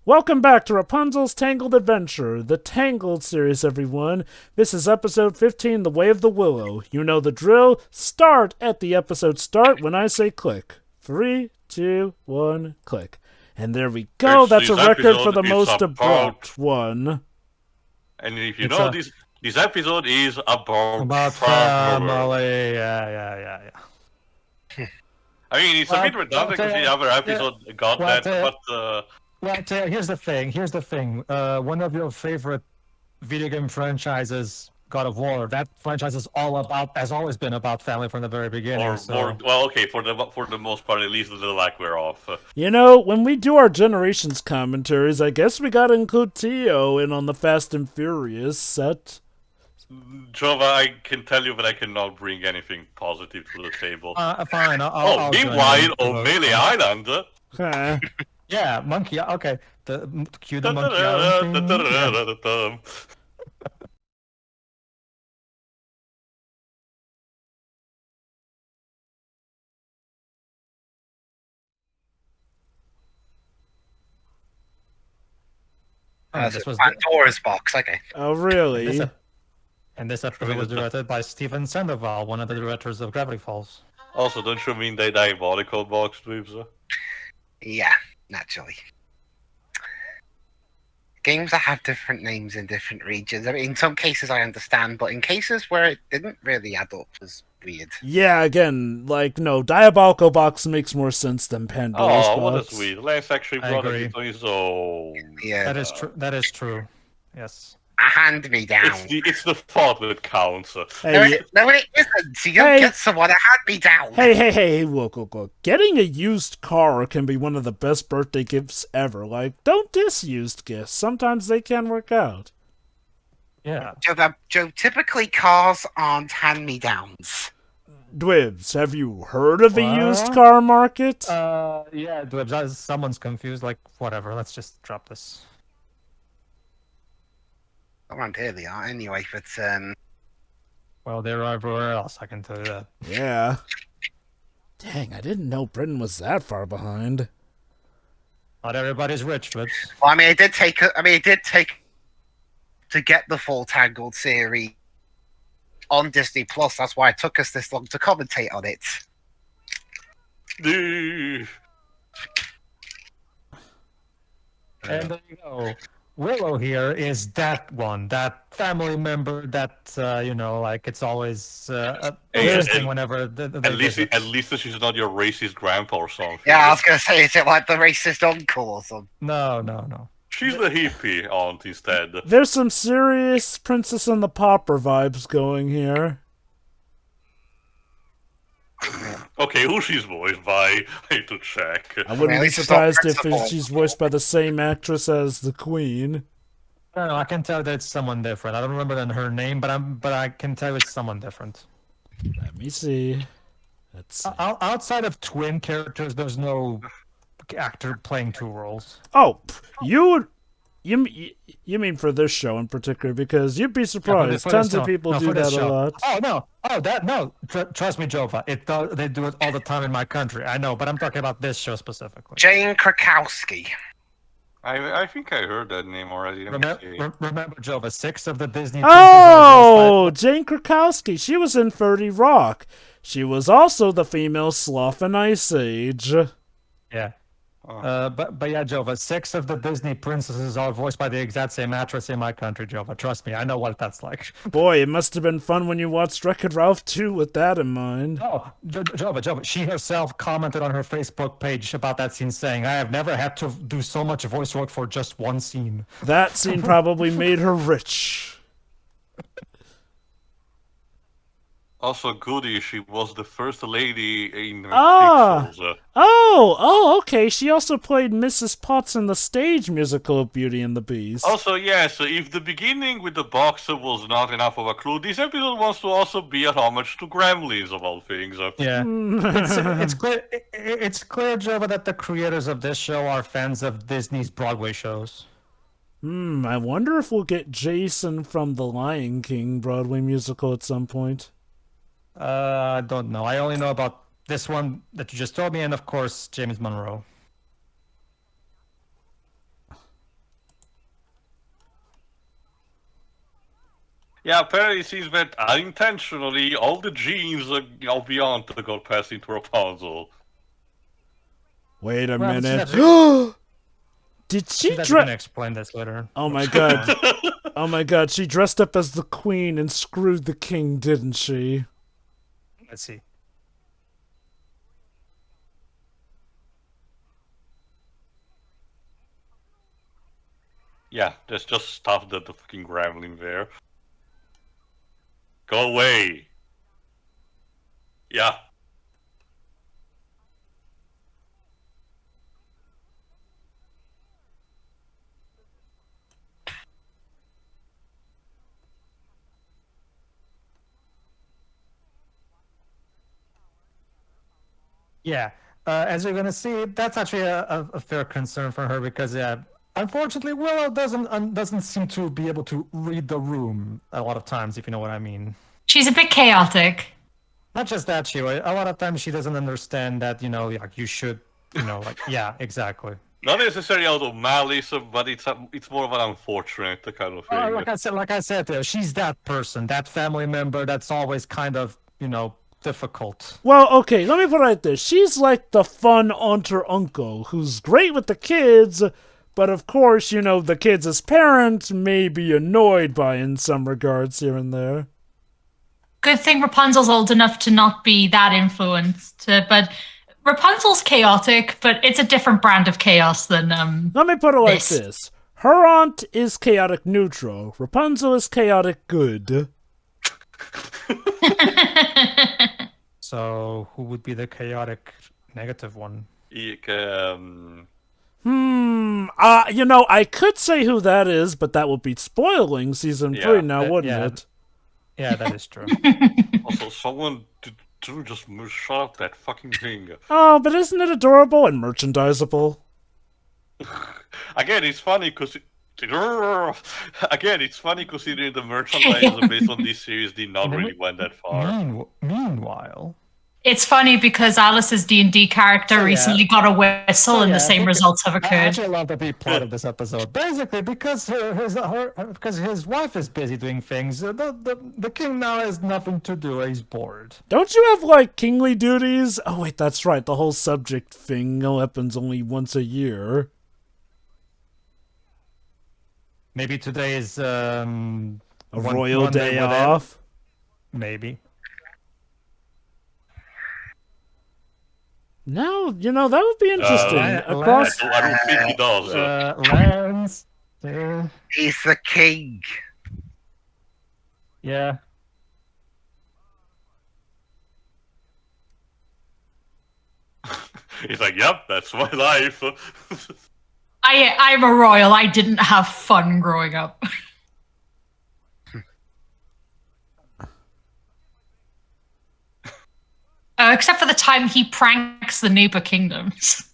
Welcome back to Rapunzel's Tangled Adventure, the Tangled series, everyone. This is episode 15, The Way of the Willow. You know the drill. Start at the episode start when I say click. 3, 2, 1, click. And there we go. That's a record for the most abrupt one. And if you know, this episode is about family. Yeah. I mean, it's a bit redundant because the other episode got that, but... Well, here's the thing. One of your favorite video game franchises, God of War, that franchise has always been about family from the very beginning. Well, okay, for the most part, at least the lack whereof. You know, when we do our Generations commentaries, I guess we gotta include Tio in on the Fast and Furious set. Jova, I can tell you that I cannot bring anything positive to the table. Fine. Meanwhile, on Melee Island... Yeah, monkey. Okay, cue the monkey island. This was Pandora's box. Okay. Oh, really? And this episode was directed by Steven Sandoval, one of the directors of Gravity Falls. Also, don't you mean they diabolical box moves? Yeah, naturally. Games that have different names in different regions. I mean, in some cases I understand, but in cases where it didn't really add up, was weird. Yeah, again, no, Diabolical Box makes more sense than Pandora's Box. Oh, what a sweet. Lance actually brought it to his own. Yeah, that is true. That is true. Yes. A hand-me-down. It's the thought that counts. Hey, no, it isn't. You don't get someone a hand-me-down. Hey, look. Getting a used car can be one of the best birthday gifts ever. Don't diss used gifts. Sometimes they can work out. Yeah. Joe, typically cars aren't hand-me-downs. Dwibs, have you heard of the used car market? Yeah, Dwibs, someone's confused. Whatever, let's just drop this. Around here they are, anyway, but, Well, they're everywhere else, I can tell you that. Yeah. Dang, I didn't know Britain was that far behind. Not everybody's rich, but... Well, it did take to get the full Tangled series on Disney Plus. That's why it took us this long to commentate on it. And there you go. Willow here is that family member that, it's always interesting whenever at least she's not your racist grandpa or something. Yeah, I was going to say, is it like the racist uncle or something? No. She's the hippie aunt instead. There's some serious Princess and the Pauper vibes going here. Okay, who she's voiced by? I need to check. I wouldn't be surprised if she's voiced by the same actress as the Queen. No, I can tell that it's someone different. I don't remember her name, but I can tell it's someone different. Let me see. Outside of twin characters, there's no actor playing two roles. Oh, you mean for this show in particular? Because you'd be surprised. Tons of people do that a lot. No. Trust me, Jova. They do it all the time in my country. I know, but I'm talking about this show specifically. Jane Krakowski. I think I heard that name already. Remember, Jova, 6 of the Disney. Oh, Jane Krakowski. She was in 30 Rock. She was also the female Sloth in Ice Age. Yeah. But yeah, Jova, 6 of the Disney princesses are voiced by the exact same actress in my country, Jova. Trust me, I know what that's like. Boy, it must have been fun when you watched Wreck-It Ralph 2 with that in mind. Oh, Jova, she herself commented on her Facebook page about that scene saying, I have never had to do so much voice work for just one scene. That scene probably made her rich. Also, Goody, she was the first lady in Pixels. Okay. She also played Mrs. Potts in the stage musical of Beauty and the Beast. Also, yes, if the beginning with the boxer was not enough of a clue, this episode wants to also be a homage to Gremlins, of all things. Yeah. It's clear, Jova, that the creators of this show are fans of Disney's Broadway shows. I wonder if we'll get Jason from the Lion King Broadway musical at some point. I don't know. I only know about this one that you just told me, and of course, James Monroe. Yeah, apparently it seems that unintentionally all the genes of Beyond got passed into Rapunzel. Wait a Well, minute. Did she she's actually dress? gonna explain this later. Oh my god. Oh my god, she dressed up as the queen and screwed the king, didn't she? Let's see. Yeah, there's just stuff that the fucking Gremlin there. Go away. Yeah. Yeah, as you're gonna see, that's actually a fair concern for her because, unfortunately, Willow doesn't seem to be able to read the room a lot of times, if you know what I mean. She's a bit chaotic. Not just that, she a lot of times she doesn't understand that, like you should, like yeah, exactly. Not necessarily out of malice, but it's more of an unfortunate kind of thing. Like I said, she's that person, that family member that's always kind of, difficult. Well, okay, let me put it like this. She's like the fun auntie uncle who's great with the kids, but of course, the kids as parents may be annoyed by in some regards here and there. Good thing Rapunzel's old enough to not be that influenced. But Rapunzel's chaotic, but it's a different brand of chaos than Let me put it like this. this. Her aunt is chaotic neutral. Rapunzel is chaotic good. So who would be the chaotic negative one? I could say who that is, but that would be spoiling season 3 now, wouldn't it? Yeah, that is true. Also, someone just shut up that fucking thing. Oh, but isn't it adorable and merchandisable? Again, it's funny because considering the merchandise based on this series did not really went that far. Meanwhile, It's funny because Alice's D&D character recently got a whistle and the same results have I occurred. actually love the big plot of this episode. Basically, because because his wife is busy doing things, the king now has nothing to do. He's bored. Don't you have, kingly duties? Oh, wait, that's right. The whole subject thing happens only once a year. Maybe today is A royal Monday day with off? Maybe. No, that would be interesting. Across... I don't think he does. Lance. He's the king. Yeah. He's like, yep, that's my life. I'm a royal. I didn't have fun growing up. Except for the time he pranks the neighbor kingdoms.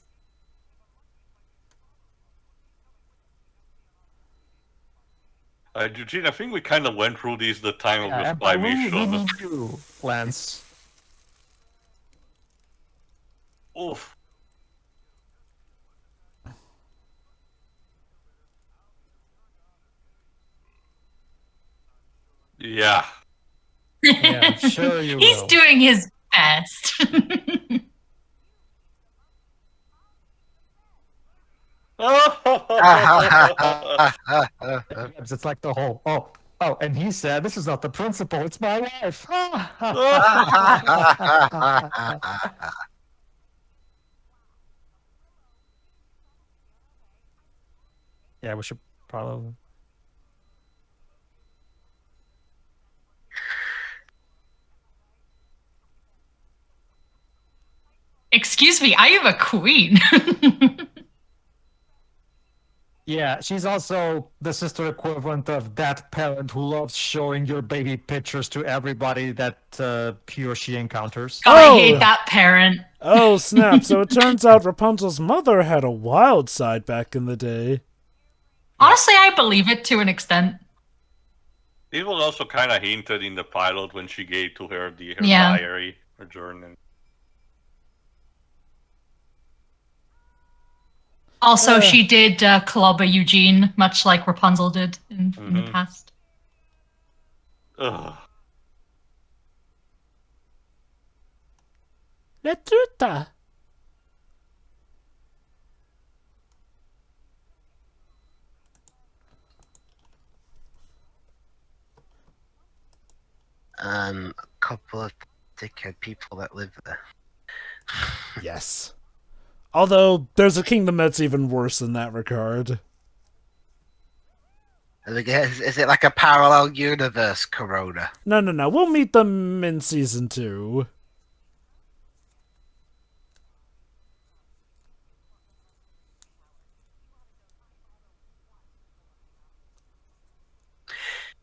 Eugene, I think we kind of went through the time of the I spy mission. you, Lance. Oof. Yeah. Yeah, sure you He's will. doing his best. It's like the whole and he said, "This is not the principal; it's my wife." Yeah, we should probably. Excuse me, I am a queen. Yeah, she's also the sister equivalent of that parent who loves showing your baby pictures to everybody that he or she encounters. God, I hate that parent. Oh, snap. So it turns out Rapunzel's mother had a wild side back in the day. Honestly, I believe it to an extent. It was also kind of hinted in the pilot when she gave to her her Yeah. diary, her journal. Also, she did clobber Eugene, much like Rapunzel did in the past. Ugh. La tuta. A couple of dickhead people that live there. Yes. Although, there's a kingdom that's even worse in that regard. Is it like a parallel universe, Corona? No. We'll meet them in Season 2.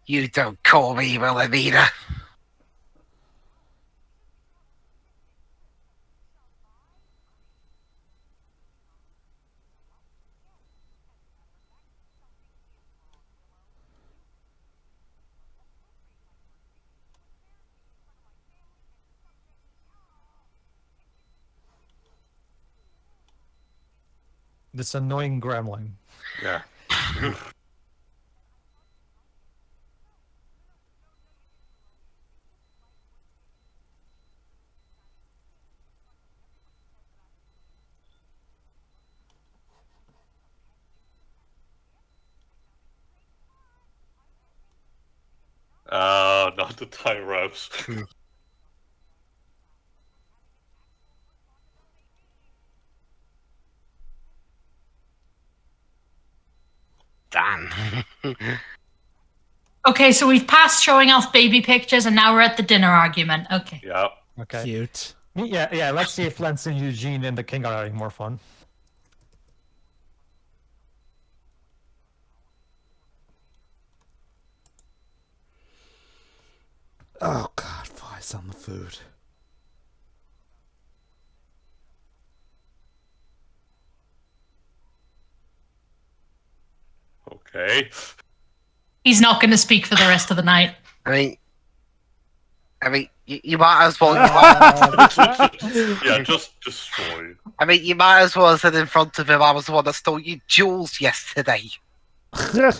You don't call me Wilhelmina. This annoying gremlin. Yeah. Not the tie wraps. Dan. Okay, so we've passed showing off baby pictures, and now we're at the dinner argument. Okay. Yeah. Okay. Cute. Yeah. Let's see if Lance and Eugene and the king are having more fun. Oh god, flies on the food. Okay. He's not going to speak for the rest of the night. I mean, you might as well. Yeah, just destroy. I mean, you might as well have said in front of him, I was the one that stole your jewels yesterday. I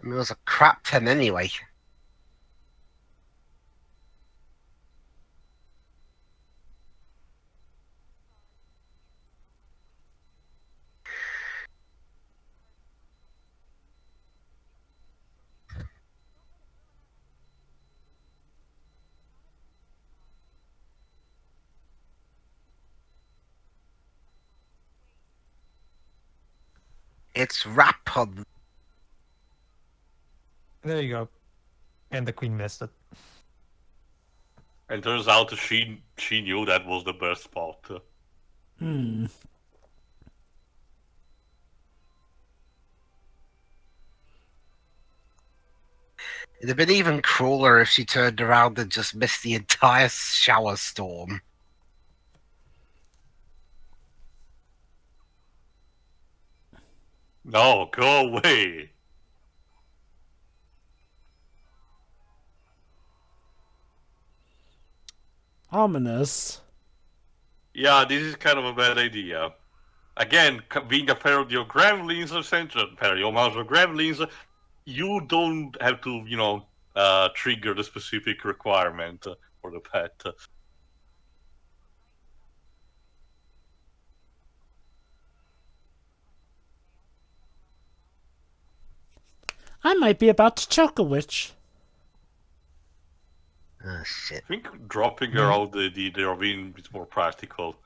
mean, it was a crap 10 anyway. It's Rapunzel. There you go. And the queen missed it. And turns out she knew that was the best spot. Hmm. It'd have been even crueler if she turned around and just missed the entire shower storm. No, go away. Ominous. Yeah, this is kind of a bad idea. Again, being a parody of Gremlins or Central parody homage of Gremlins, you don't have to, trigger the specific requirement for the pet. I might be about to choke a witch. Oh, shit. I think dropping her out the ravine is more practical.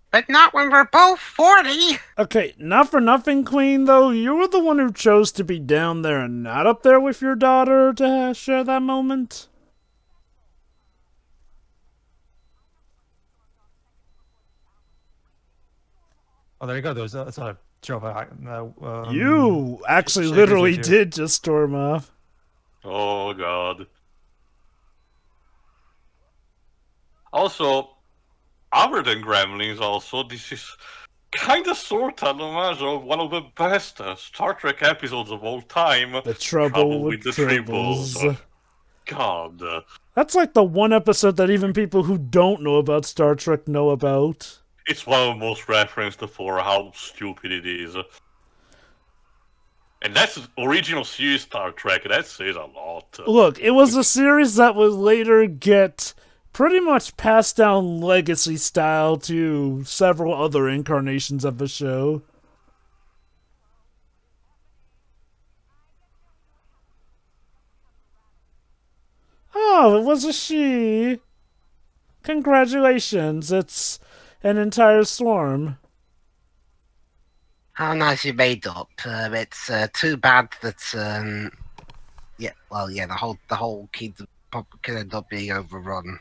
But not when we're both 40! Okay, not for nothing, Queen, though. You were the one who chose to be down there and not up there with your daughter to share that moment. Oh, there you go. That's a joke. You actually shake literally his head. did just storm off. Oh god. Also, other than Gremlins, also, this is kind of sort of homage of one of the best Star Trek episodes of all time. The Trouble with the Tribbles. Tribbles. God. That's like the one episode that even people who don't know about Star Trek know about. It's one of the most referenced for how stupid it is. And that's the original series Star Trek. That says a lot. Look, it was a series that would later get pretty much passed down legacy style to several other incarnations of the show. Oh, it was a she. Congratulations, it's an entire swarm. How nice you made up. It's too bad that the whole kingdom could end up being overrun.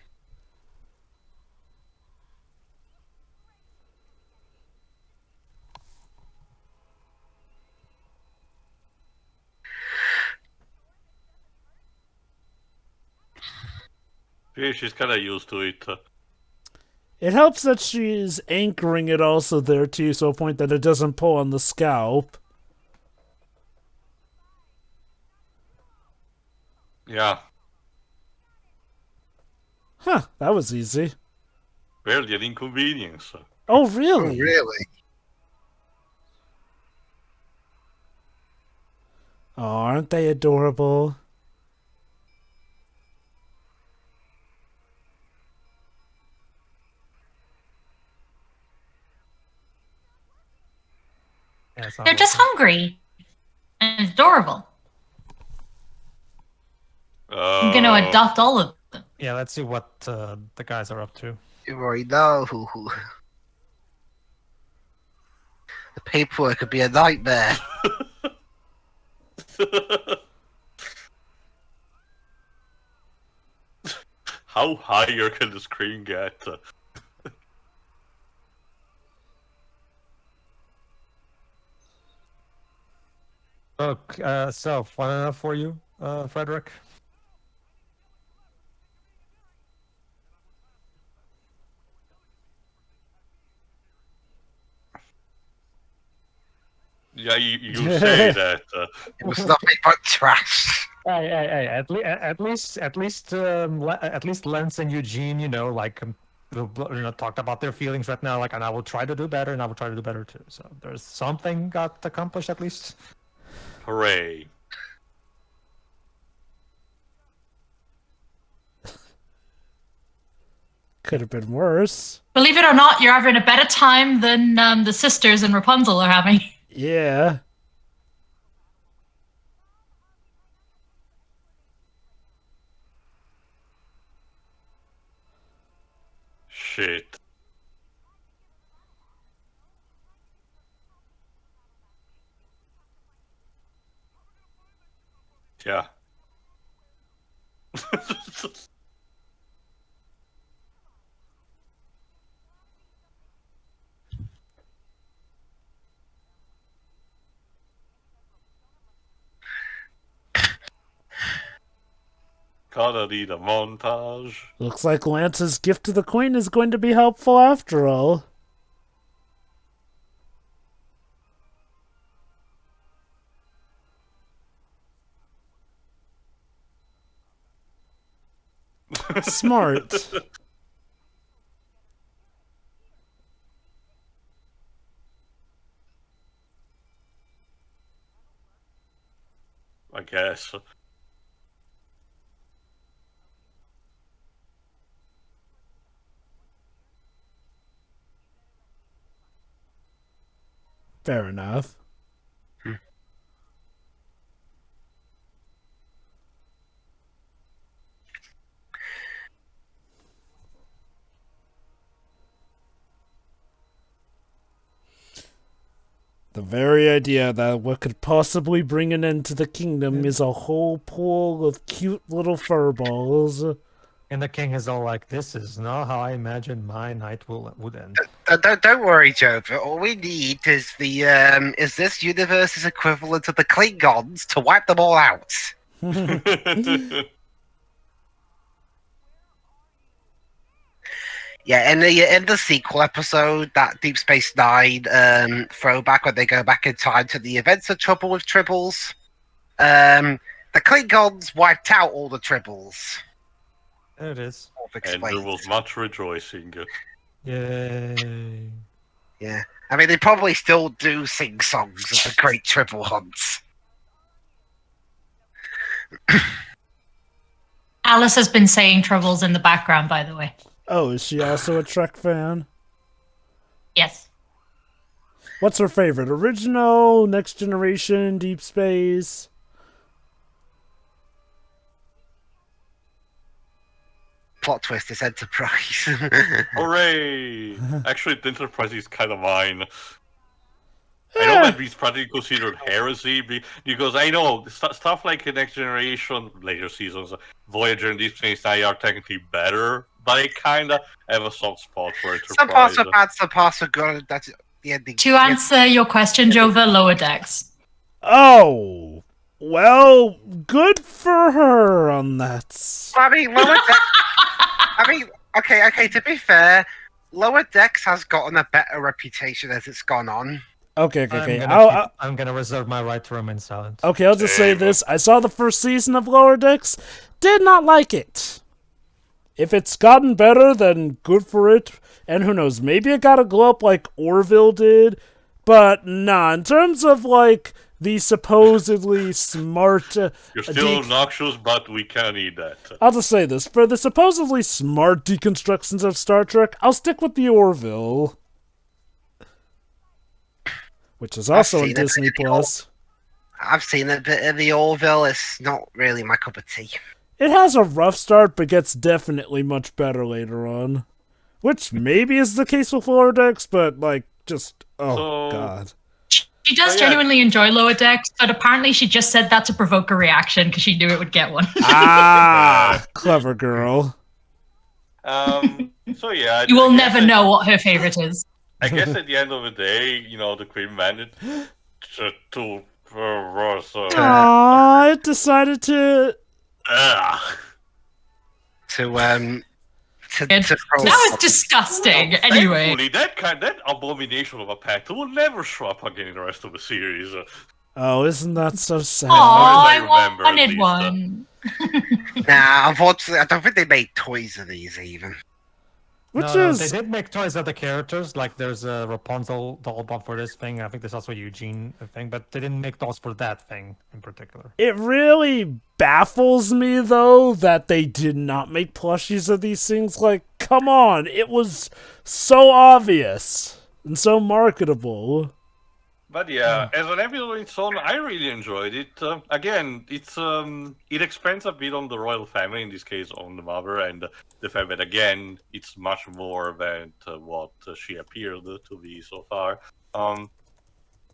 Yeah, she's kind of used to it. It helps that she's anchoring it also there too, so a point that it doesn't pull on the scalp. Yeah. Huh, that was easy. Barely an inconvenience. Oh, really? Oh, really? Oh, aren't they adorable? Yeah, it's not They're just working. hungry and adorable. I'm going to adopt all of them. Yeah, let's see what the guys are up to. You already know. The paperwork could be a nightmare. How higher can the screen get? Look, so fun enough for you, Frederick? Yeah, you say that. It was nothing but trash. Hey! At least Lance and Eugene, talked about their feelings right now. Like, and I will try to do better, and I will try to do better too. So there's something got accomplished at least. Hooray. Could have been worse. Believe it or not, you're having a better time than the sisters and Rapunzel are having. Yeah. Shit. Yeah. Gotta need a montage. Looks like Lance's gift to the Queen is going to be helpful after all. Smart. I guess. Fair enough. The very idea that what could possibly bring an end to the kingdom is a whole pool of cute little furballs. And the king is all like, "This is not how I imagined my night would end." Don't worry, Joe. But all we need is is this universe's equivalent of the Klingons to wipe them all out. Yeah, in the sequel episode, that Deep Space Nine throwback, when they go back in time to the events of Trouble with Tribbles, the Klingons wiped out all the Tribbles. There it is. And there was much rejoicing. Yay. Yeah. I mean, they probably still do sing songs of the Great Triple Hunts. Alice has been saying Troubles in the background, by the way. Oh, is she also a Trek fan? Yes. What's her favorite? Original, Next Generation, Deep Space? Plot twist is Enterprise. Hooray! Actually, the Enterprise is kind of mine. I know that it's probably considered heresy because I know stuff like the Next Generation, later seasons, Voyager and Deep Space Nine are technically better, but I kind of have a soft spot for Enterprise. Some parts are bad, some parts are good. That's the ending. To answer your question, Jova, Lower Decks. Oh, well, good for her on that. I mean, Lower Decks. I mean, okay. To be fair, Lower Decks has gotten a better reputation as it's gone on. Okay. I'm gonna reserve my right to remain silent. Okay, I'll just say this. I saw the first season of Lower Decks. Did not like it. If it's gotten better, then good for it. And who knows, maybe it got a glow up like Orville did. But nah, in terms of like the supposedly smart... You're still obnoxious, but we can't eat that. I'll just say this. For the supposedly smart deconstructions of Star Trek, I'll stick with the Orville. Which is also on Disney+. I've seen a bit of the Orville. It's not really my cup of tea. It has a rough start, but gets definitely much better later on. Which maybe is the case with Lower Decks, but, like, just... God. She does genuinely enjoy Lower Decks, but apparently she just said that to provoke a reaction because she knew it would get one. Clever girl. So yeah... You will never know what her favorite is. I guess at the end of the day, the Queen managed to... I decided to... That was disgusting. Anyway, that abomination of a pet will never show up again in the rest of the series. Oh, isn't that so sad? Oh, I remember, wanted one. Nah, unfortunately, I don't think they made toys of these even. They did make toys of the characters. Like there's a Rapunzel doll bought for this thing. I think there's also a Eugene thing, but they didn't make dolls for that thing in particular. It really baffles me, though, that they did not make plushies of these things. Like, come on, it was so obvious and so marketable. But yeah, as an episode on its own, I really enjoyed it. Again, it expands a bit on the royal family, in this case on the mother, and the fact that, again, it's much more than what she appeared to be so far.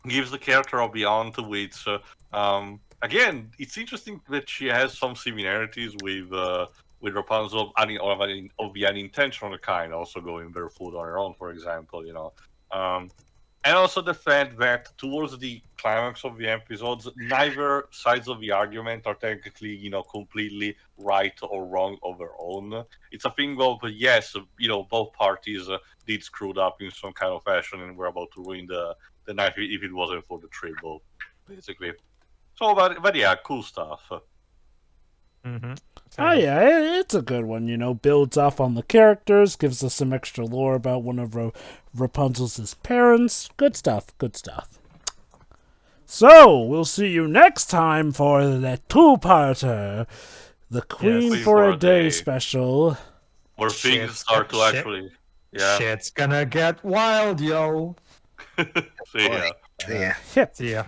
Gives the character a beyond to which, again, it's interesting that she has some similarities with Rapunzel of the unintentional kind, also going barefoot on her own, for example, and also the fact that towards the climax of the episodes, neither sides of the argument are technically, completely right or wrong of their own. It's a thing of, yes, both parties did screwed up in some kind of fashion and were about to ruin the night if it wasn't for the tribble, basically. So, but yeah, cool stuff. Mm-hmm. Oh yeah, it's a good one, builds off on the characters, gives us some extra lore about one of Rapunzel's parents. Good stuff. So, we'll see you next time for the two-parter, the Queen for a Day special. Where things start to actually... Yeah. Shit's gonna get wild, yo. See ya. Yeah. See ya.